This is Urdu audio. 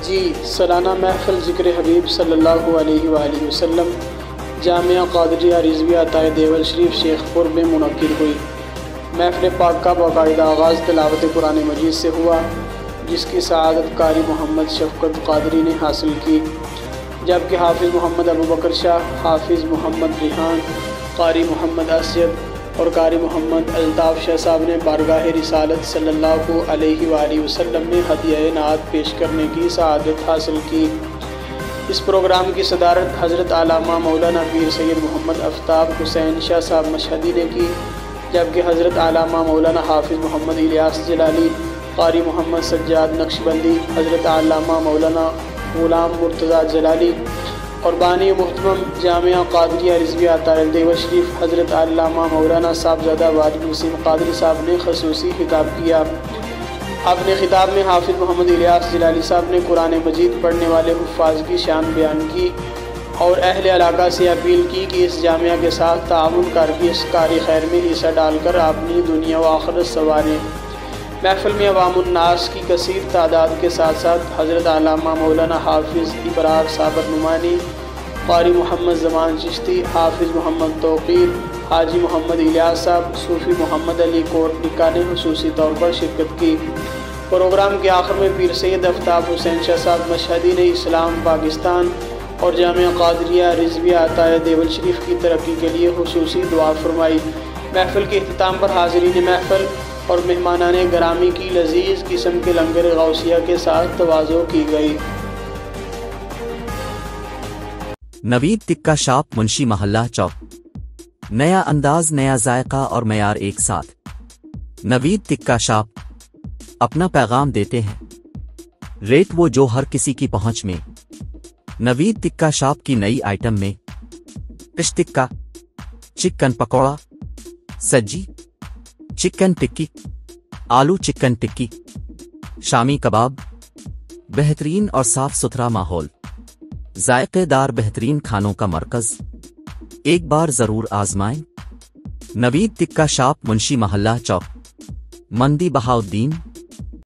جی سالانہ محفل ذکر حبیب صلی اللہ علیہ وآلہ وسلم جامعہ قادریہ رضویہ عطائے دیول شریف شیخ پور میں منعقد ہوئی۔ محفل پاک کا باقاعدہ آغاز تلاوت قرآن مجید سے ہوا، جس کی سعادت قاری محمد شفقت قادری نے حاصل کی، جبکہ حافظ محمد ابوبکر شاہ، حافظ محمد ریحان، قاری محمد اسد اور قاری محمد الطاف شاہ صاحب نے بارگاہ رسالت صلی اللہ علیہ وآلہ وسلم میں ہدیہ نعت پیش کرنے کی سعادت حاصل کی۔ اس پروگرام کی صدارت حضرت علامہ مولانا پیر سید محمد آفتاب حسین شاہ صاحب مشہدی نے کی، جبکہ حضرت علامہ مولانا حافظ محمد الیاس جلالی، قاری محمد سجاد نقشبندی، حضرت علامہ مولانا غلام مرتضیٰ جلالی اور بانی محترم جامعہ قادریہ رضویہ عطائے دیول شریف حضرت علامہ مولانا صاحبزادہ واجد وسیم قادری صاحب نے خصوصی خطاب کیا۔ اپنے خطاب میں حافظ محمد الیاس جلالی صاحب نے قرآن مجید پڑھنے والے حفاظ کی شان بیان کی اور اہل علاقہ سے اپیل کی کہ اس جامعہ کے ساتھ تعاون کر کے اس کاری خیر میں حصہ ڈال کر اپنی دنیا و آخرت سنواریں۔ محفل میں عوام الناس کی کثیر تعداد کے ساتھ ساتھ حضرت علامہ مولانا حافظ ابرار صابر نعمانی، قاری محمد زمان چشتی، حافظ محمد توقیر، حاجی محمد الیاس صاحب، صوفی محمد علی کوٹ نکا نے خصوصی طور پر شرکت کی۔ پروگرام کے آخر میں پیر سید آفتاب حسین شاہ صاحب مشہدی نے اسلام، پاکستان اور جامعہ قادریہ رضویہ عطائے دیول شریف کی ترقی کے لیے خصوصی دعا فرمائی۔ محفل کے اختتام پر حاضرین محفل اور مہمانان گرامی کی لذیذ قسم کے لنگر غوثیہ کے ساتھ تواضع کی گئی۔ نوید ٹکا شاپ، منشی محلہ چوک۔ نیا انداز، نیا ذائقہ اور معیار ایک ساتھ۔ نوید ٹکا شاپ اپنا پیغام دیتے ہیں، ریٹ وہ جو ہر کسی کی پہنچ میں۔ نوید ٹکا شاپ کی نئی آئٹم میں فش ٹکا، چکن پکوڑا، سجی چکن ٹکی، آلو چکن ٹکی، شامی کباب، بہترین اور صاف ستھرا ماحول، ذائقے دار بہترین کھانوں کا مرکز، ایک بار ضرور آزمائیں۔ نوید ٹکا شاپ، منشی محلہ چوک، مندی بہاؤدین۔